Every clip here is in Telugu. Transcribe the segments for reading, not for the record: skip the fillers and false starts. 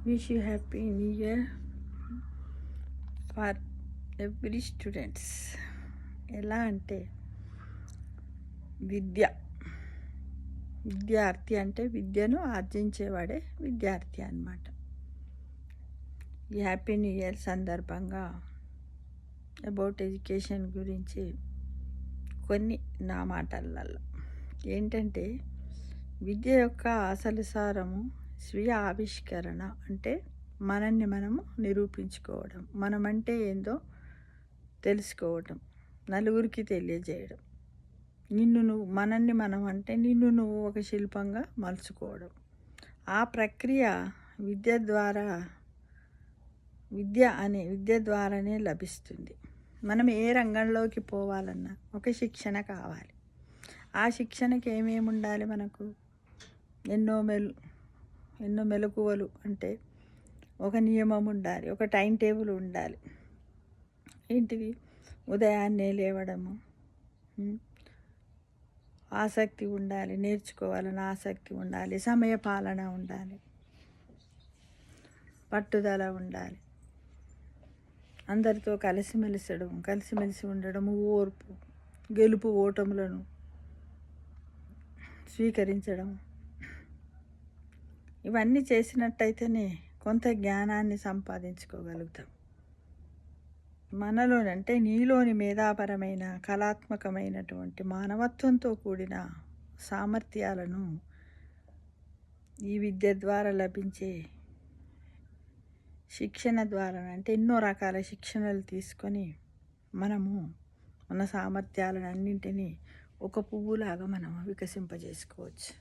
Wish you happy new year for every students. ఎలా అంటే విద్యార్థి అంటే విద్యను ఆర్జించేవాడే విద్యార్థి అన్నమాట. ఈ హ్యాపీ న్యూ ఇయర్ సందర్భంగా అబౌట్ ఎడ్యుకేషన్ గురించి కొన్ని నా మాటలలో ఏంటంటే, విద్య యొక్క అసలు సారము స్వీయ ఆవిష్కరణ, అంటే మనల్ని మనము నిరూపించుకోవడం, మనమంటే ఏందో తెలుసుకోవడం, నలుగురికి తెలియజేయడం, మనల్ని మనం అంటే నిన్ను నువ్వు ఒక శిల్పంగా మలుచుకోవడం. ఆ ప్రక్రియ విద్య ద్వారానే లభిస్తుంది. మనం ఏ రంగంలోకి పోవాలన్నా ఒక శిక్షణ కావాలి. ఆ శిక్షణకి ఏమేమి ఉండాలి? మనకు ఎన్నో మెలకువలు, అంటే ఒక నియమం ఉండాలి, ఒక టైం టేబుల్ ఉండాలి. ఏంటిది? ఉదయాన్నే లేవడము, ఆసక్తి ఉండాలి, నేర్చుకోవాలని ఆసక్తి ఉండాలి, సమయపాలన ఉండాలి, పట్టుదల ఉండాలి, అందరితో కలిసిమెలిసి ఉండడము, ఓర్పు, గెలుపు ఓటములను స్వీకరించడం. ఇవన్నీ చేసినట్టయితేనే కొంత జ్ఞానాన్ని సంపాదించుకోగలుగుతాం. మనలోనంటే నీలోని మేధాపరమైన కళాత్మకమైనటువంటి మానవత్వంతో కూడిన సామర్థ్యాలను ఈ విద్య ద్వారా లభించే శిక్షణ ద్వారా, అంటే ఎన్నో రకాల శిక్షణలు తీసుకొని మనము మన సామర్థ్యాలను అన్నింటినీ ఒక పువ్వులాగా మనం వికసింపజేసుకోవచ్చు.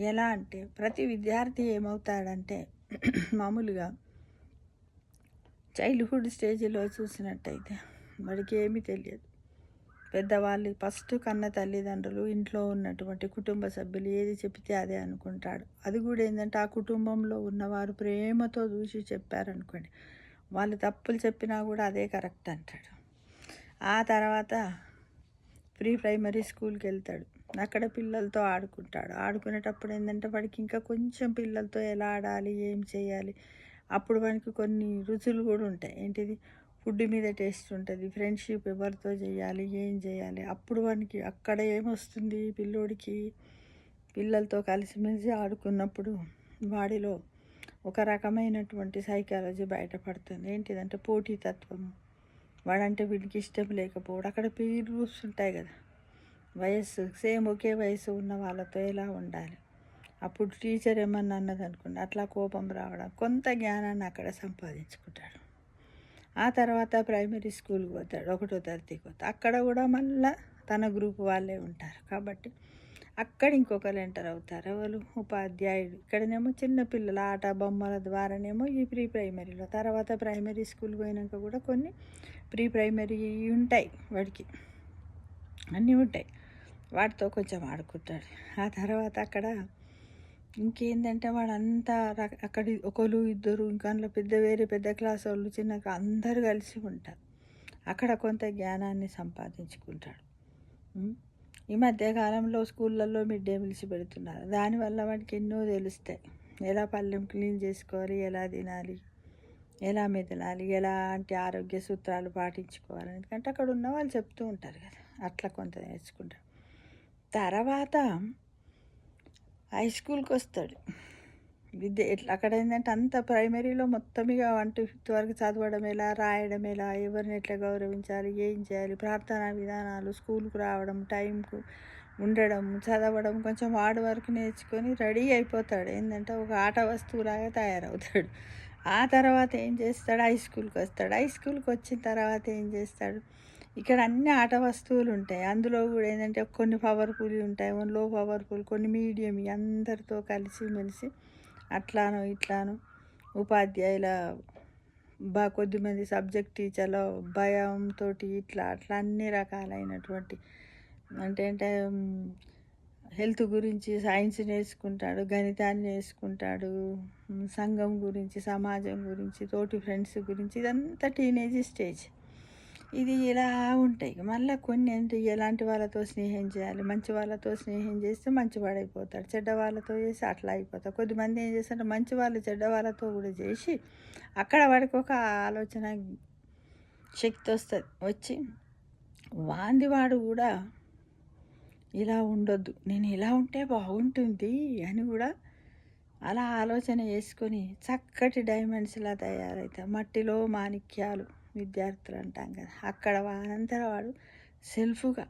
ఎలా అంటే, ప్రతి విద్యార్థి ఏమవుతాడంటే, మామూలుగా చైల్డ్హుడ్ స్టేజ్లో చూసినట్టయితే వాడికి ఏమీ తెలియదు. పెద్దవాళ్ళు ఫస్ట్ కన్న తల్లిదండ్రులు, ఇంట్లో ఉన్నటువంటి కుటుంబ సభ్యులు ఏది చెప్తే అదే అనుకుంటాడు. అది కూడా ఏంటంటే, ఆ కుటుంబంలో ఉన్నవారు ప్రేమతో చూసి చెప్పారనుకోండి, వాళ్ళు తప్పులు చెప్పినా కూడా అదే కరెక్ట్ అంటాడు. ఆ తర్వాత ప్రీ ప్రైమరీ స్కూల్కి వెళ్తాడు. అక్కడ పిల్లలతో ఆడుకుంటాడు. ఆడుకునేటప్పుడు ఏంటంటే, వాడికి ఇంకా కొంచెం పిల్లలతో ఎలా ఆడాలి, ఏం చేయాలి, అప్పుడు వానికి కొన్ని రుచులు కూడా ఉంటాయి. ఏంటిది? ఫుడ్ మీద టేస్ట్ ఉంటుంది, ఫ్రెండ్షిప్ ఎవరితో చేయాలి, ఏం చేయాలి. అప్పుడు వానికి అక్కడ ఏమొస్తుంది, పిల్లోడికి పిల్లలతో కలిసిమెలిసి ఆడుకున్నప్పుడు వాడిలో ఒక రకమైనటువంటి సైకాలజీ బయటపడుతుంది. ఏంటిదంటే పోటీతత్వము. వాడంటే వీడికి ఇష్టం లేకపోవడం. అక్కడ పీర్ గ్రూప్స్ ఉంటాయి కదా, ఒకే వయసు ఉన్న వాళ్ళతో ఎలా ఉండాలి. అప్పుడు టీచర్ ఏమన్నా అన్నదనుకోండి, అట్లా కోపం రావడం. కొంత జ్ఞానాన్ని అక్కడ సంపాదించుకుంటాడు. ఆ తర్వాత ప్రైమరీ స్కూల్కి పోతాడు, 1వ తరగతికి పోతాడు. అక్కడ కూడా మళ్ళీ తన గ్రూప్ వాళ్ళే ఉంటారు కాబట్టి అక్కడ ఇంకొకరు ఎంటర్ అవుతారు. ఎవరు? ఉపాధ్యాయుడు. ఇక్కడనేమో చిన్నపిల్లల ఆట బొమ్మల ద్వారానేమో ఈ ప్రీ ప్రైమరీలో. తర్వాత ప్రైమరీ స్కూల్ పోయినాక కూడా కొన్ని ప్రీ ప్రైమరీ ఉంటాయి, వాడికి అన్నీ ఉంటాయి. వాటితో కొంచెం ఆడుకుంటాడు. ఆ తర్వాత అక్కడ ఇంకేంటంటే, వాడంతా అక్కడ ఒకరు ఇద్దరు ఇంకా అందులో వేరే పెద్ద క్లాస్ వాళ్ళు, చిన్న అందరూ కలిసి ఉంటారు. అక్కడ కొంత జ్ఞానాన్ని సంపాదించుకుంటాడు. ఈ మధ్యకాలంలో స్కూళ్ళల్లో మిడ్ డే మీల్స్ పెడుతున్నారు. దానివల్ల వాడికి ఎన్నో తెలుస్తాయి. ఎలా పళ్ళెం క్లీన్ చేసుకోవాలి, ఎలా తినాలి, ఎలా మెదలాలి, ఎలాంటి ఆరోగ్య సూత్రాలు పాటించుకోవాలి. ఎందుకంటే అక్కడ ఉన్న వాళ్ళు చెప్తూ ఉంటారు కదా, అట్లా కొంత నేర్చుకుంటాడు. తర్వాత హై స్కూల్కి వస్తాడు. విద్య ఎట్లా అక్కడ ఏంటంటే, అంత ప్రైమరీలో మొత్తం ఇక 1 to 5th వరకు చదవడం ఎలా, రాయడం ఎలా, ఎవరిని ఎట్లా గౌరవించాలి, ఏం చేయాలి, ప్రార్థనా విధానాలు, స్కూల్కి రావడం, టైంకు ఉండడం, చదవడం, కొంచెం వాడి వరకు నేర్చుకొని రెడీ అయిపోతాడు. ఏంటంటే ఒక ఆట వస్తువులాగా తయారవుతాడు. ఆ తర్వాత ఏం చేస్తాడు? హై స్కూల్కి వస్తాడు. హై స్కూల్కి వచ్చిన తర్వాత ఏం చేస్తాడు? ఇక్కడ అన్ని ఆట వస్తువులు ఉంటాయి. అందులో కూడా ఏంటంటే కొన్ని పవర్ఫుల్ ఉంటాయి, లో పవర్ఫుల్, కొన్ని మీడియం. అందరితో కలిసిమెలిసి అట్లానో ఇట్లానో ఉపాధ్యాయుల కొద్దిమంది సబ్జెక్ట్ టీచర్ల భయంతో అట్లా అన్ని రకాలైనటువంటి అంటే హెల్త్ గురించి సైన్స్ నేర్చుకుంటాడు, గణితాన్ని నేర్చుకుంటాడు, సంఘం గురించి, సమాజం గురించి, తోటి ఫ్రెండ్స్ గురించి. ఇదంతా టీనేజ్ స్టేజ్. ఇది ఇలా ఉంటాయి. మళ్ళీ కొన్ని ఏంటి, ఎలాంటి వాళ్ళతో స్నేహం చేయాలి, మంచి వాళ్ళతో స్నేహం చేస్తే మంచివాడైపోతాడు, చెడ్డ వాళ్ళతో చేసి అట్లా అయిపోతాడు. కొద్దిమంది ఏం చేస్తారంటే మంచి వాళ్ళు చెడ్డ వాళ్ళతో కూడా చేసి అక్కడ వాడికి ఒక ఆలోచన శక్తి వస్తుంది, వచ్చి వాడు కూడా ఇలా ఉండొద్దు, నేను ఇలా ఉంటే బాగుంటుంది అని కూడా అలా ఆలోచన చేసుకొని చక్కటి డైమండ్స్లా తయారవుతాయి. మట్టిలో మాణిక్యాలు విద్యార్థులు అంటాం కదా, అక్కడ వానంతర వాడు సెల్ఫ్గా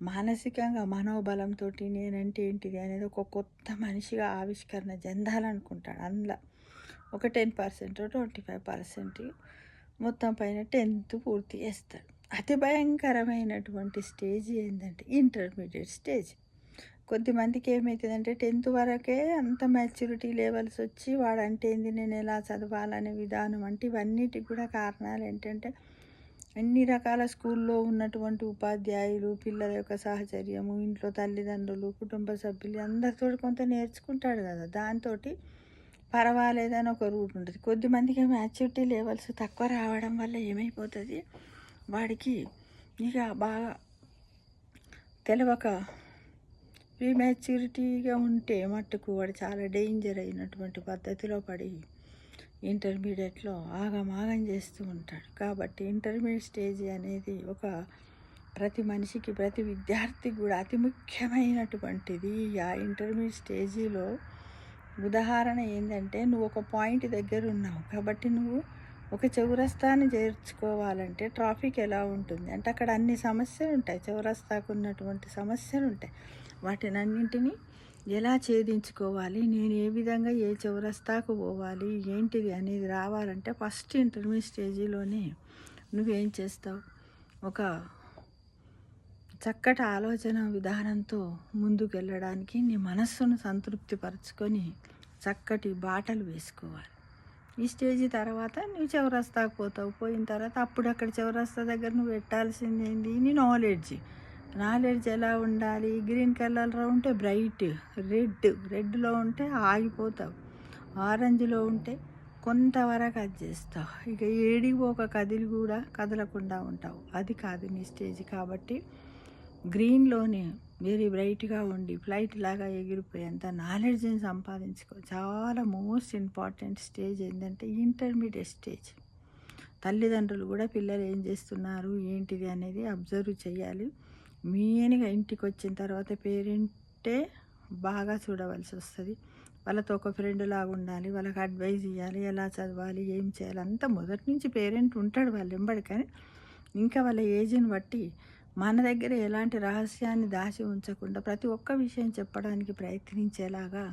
మానసికంగా మనోబలంతో నేనంటే ఏంటిది అనేది ఒక కొత్త మనిషిగా ఆవిష్కరణ చెందాలనుకుంటాడు. అందులో ఒక 10% 25% మొత్తం పైన 10th పూర్తి చేస్తాడు. అతి భయంకరమైనటువంటి స్టేజ్ ఏంటంటే ఇంటర్మీడియట్ స్టేజ్. కొద్దిమందికి ఏమవుతుందంటే 10th వరకే అంత మెచ్యూరిటీ లెవెల్స్ వచ్చి వాడంటే ఏంది, నేను ఎలా చదవాలనే విధానం అంటే ఇవన్నిటికి కూడా కారణాలు ఏంటంటే అన్ని రకాల స్కూల్లో ఉన్నటువంటి ఉపాధ్యాయులు, పిల్లల యొక్క సహచర్యము, ఇంట్లో తల్లిదండ్రులు, కుటుంబ సభ్యులు అందరితో కొంత నేర్చుకుంటాడు కదా, దాంతో పర్వాలేదని ఒక రూట్ ఉంటుంది. కొద్దిమందికి మ్యాచ్యూరిటీ లెవెల్స్ తక్కువ రావడం వల్ల ఏమైపోతుంది, వాడికి ఇక బాగా తెలియక ప్రీమెచ్యూరిటీగా ఉంటే మట్టుకు వాడు చాలా డేంజర్ అయినటువంటి పద్ధతిలో పడి ఇంటర్మీడియట్లో ఆగమాగం చేస్తూ ఉంటాడు. కాబట్టి ఇంటర్మీడియట్ స్టేజ్ అనేది ఒక ప్రతి మనిషికి, ప్రతి విద్యార్థికి కూడా అతి ముఖ్యమైనటువంటిది. ఆ ఇంటర్మీడియట్ స్టేజీలో ఉదాహరణ ఏంటంటే, నువ్వు ఒక పాయింట్ దగ్గర ఉన్నావు కాబట్టి నువ్వు ఒక చౌరస్తాని చేర్చుకోవాలంటే ట్రాఫిక్ ఎలా ఉంటుంది అంటే అక్కడ అన్ని సమస్యలు ఉంటాయి, చౌరస్తాకు ఉన్నటువంటి సమస్యలు ఉంటాయి. వాటిని అన్నింటినీ ఎలా ఛేదించుకోవాలి, నేను ఏ విధంగా ఏ చౌరస్తాకు పోవాలి ఏంటిది అనేది రావాలంటే ఫస్ట్ ఇంటర్మీడియట్ స్టేజీలోనే నువ్వేం చేస్తావు, ఒక చక్కటి ఆలోచన విధానంతో ముందుకు వెళ్ళడానికి నీ మనస్సును సంతృప్తిపరచుకొని చక్కటి బాటలు వేసుకోవాలి. ఈ స్టేజీ తర్వాత నువ్వు చౌరస్తాకు పోతావు. పోయిన తర్వాత అప్పుడు అక్కడ చౌరస్తా దగ్గర నువ్వు పెట్టాల్సింది ఏంది, నీ నాలెడ్జ్ ఎలా ఉండాలి. గ్రీన్ కలర్లో ఉంటే బ్రైట్, రెడ్లో ఉంటే ఆగిపోతావు, ఆరెంజ్లో ఉంటే కొంతవరకు అది చేస్తావు, ఇక ఏడికి ఒక కదిలి కూడా కదలకుండా ఉంటావు. అది కాదు నీ స్టేజ్. కాబట్టి గ్రీన్లోనే వెరీ బ్రైట్గా ఉండి ఫ్లైట్ లాగా ఎగిరిపోయేంత నాలెడ్జ్ని సంపాదించుకో. చాలా మోస్ట్ ఇంపార్టెంట్ స్టేజ్ ఏంటంటే ఇంటర్మీడియట్ స్టేజ్. తల్లిదండ్రులు కూడా పిల్లలు ఏం చేస్తున్నారు ఏంటిది అనేది అబ్జర్వ్ చేయాలి. మెయిన్గా ఇంటికి వచ్చిన తర్వాత పేరెంటే బాగా చూడవలసి వస్తుంది. వాళ్ళతో ఒక ఫ్రెండ్ లాగా ఉండాలి, వాళ్ళకి అడ్వైజ్ ఇవ్వాలి, ఎలా చదవాలి, ఏం చేయాలి అంతా మొదటి నుంచి పేరెంట్ ఉంటాడు వాళ్ళ వెంబడి. కానీ ఇంకా వాళ్ళ ఏజ్ని బట్టి మన దగ్గర ఎలాంటి రహస్యాన్ని దాచి ఉంచకుండా ప్రతి ఒక్క విషయం చెప్పడానికి ప్రయత్నించేలాగా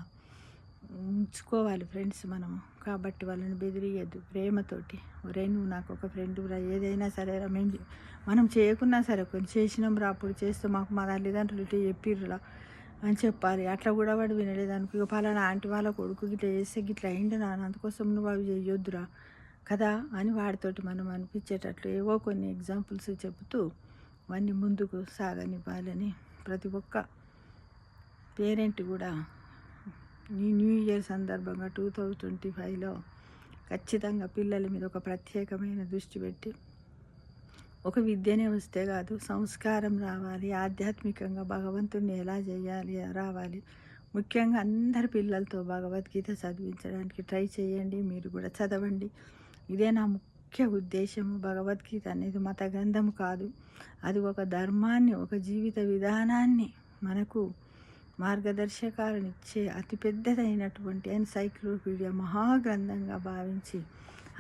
ఉంచుకోవాలి ఫ్రెండ్స్ మనము. కాబట్టి వాళ్ళని బెదిరియద్దు, ప్రేమతోటి ఒరే నువ్వు నాకు ఒక ఫ్రెండ్ రా, ఏదైనా సరే రా, మనం చేయకున్నా సరే కొన్ని చేసినాం రా, అప్పుడు చేస్తే మాకు మా తల్లిదండ్రులు ఇట్లా చెప్పిర్రురా అని చెప్పాలి. అట్లా కూడా వాడు వినలేదనుకో, ఇక పలానా ఆంటీ వాళ్ళ కొడుకు గిట్లా చేస్తే గిట్లా అయింది నాన్న, అందుకోసం నువ్వు అవి చేయొద్దురా కదా అని వాడితోటి మనం అనిపించేటట్లు ఏవో కొన్ని ఎగ్జాంపుల్స్ చెబుతూ అవన్నీ ముందుకు సాగనివ్వాలని ప్రతి ఒక్క పేరెంట్ కూడా ఈ న్యూ ఇయర్ సందర్భంగా 2025లో ఖచ్చితంగా పిల్లల మీద ఒక ప్రత్యేకమైన దృష్టి పెట్టి ఒక విద్యనే వస్తే కాదు, సంస్కారం రావాలి, ఆధ్యాత్మికంగా భగవంతుని ఎలా చేయాలి రావాలి. ముఖ్యంగా అందరి పిల్లలతో భగవద్గీత చదివించడానికి ట్రై చేయండి, మీరు కూడా చదవండి. ఇదే నా ముఖ్య ఉద్దేశము. భగవద్గీత అనేది మత గ్రంథము కాదు, అది ఒక ధర్మాన్ని, ఒక జీవిత విధానాన్ని మనకు మార్గదర్శకాలనిచ్చే అతిపెద్దదైనటువంటి ఎన్సైక్లోపీడియా మహాగ్రంథంగా భావించి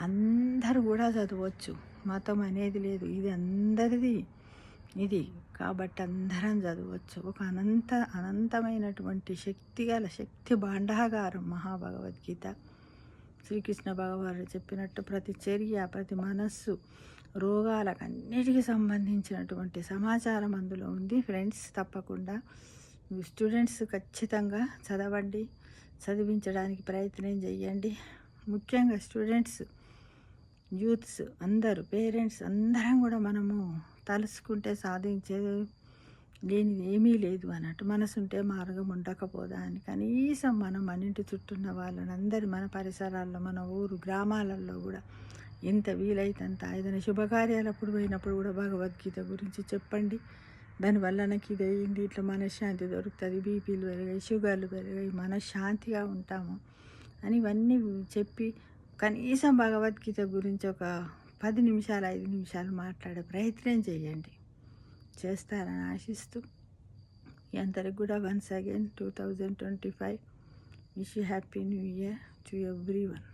అందరూ కూడా చదవచ్చు. మతం అనేది లేదు, ఇది అందరిది ఇది. కాబట్టి అందరం చదవచ్చు. ఒక అనంతమైనటువంటి శక్తి భాండాగారం మహాభగవద్గీత. శ్రీకృష్ణ భగవానుడు చెప్పినట్టు ప్రతి చర్య, ప్రతి మనస్సు, రోగాలకు అన్నిటికీ సంబంధించినటువంటి సమాచారం అందులో ఉంది ఫ్రెండ్స్. తప్పకుండా స్టూడెంట్స్ ఖచ్చితంగా చదవండి, చదివించడానికి ప్రయత్నం చేయండి. ముఖ్యంగా స్టూడెంట్స్, యూత్స్ అందరూ, పేరెంట్స్ అందరం కూడా మనము తలుసుకుంటే సాధించేది లేనిది ఏమీ లేదు అన్నట్టు. మనసుంటే మార్గం ఉండకపోదా అని కనీసం మనం మన ఇంటి చుట్టూ ఉన్న వాళ్ళని అందరి, మన పరిసరాల్లో, మన ఊరు గ్రామాలలో కూడా ఎంత వీలైతంత ఏదైనా శుభకార్యాలప్పుడు పోయినప్పుడు కూడా భగవద్గీత గురించి చెప్పండి. దానివల్ల నాకు ఇది అయింది, ఇట్లా మనశ్శాంతి దొరుకుతుంది, బీపీలు పెరిగాయి, షుగర్లు పెరిగాయి, మనశ్శాంతిగా ఉంటాము అని ఇవన్నీ చెప్పి కనీసం భగవద్గీత గురించి ఒక 10 నిమిషాలు 5 నిమిషాలు మాట్లాడే ప్రయత్నం చేయండి. చేస్తారని ఆశిస్తూ మీ అందరికి కూడా once again 2025 wish you happy new year to every one.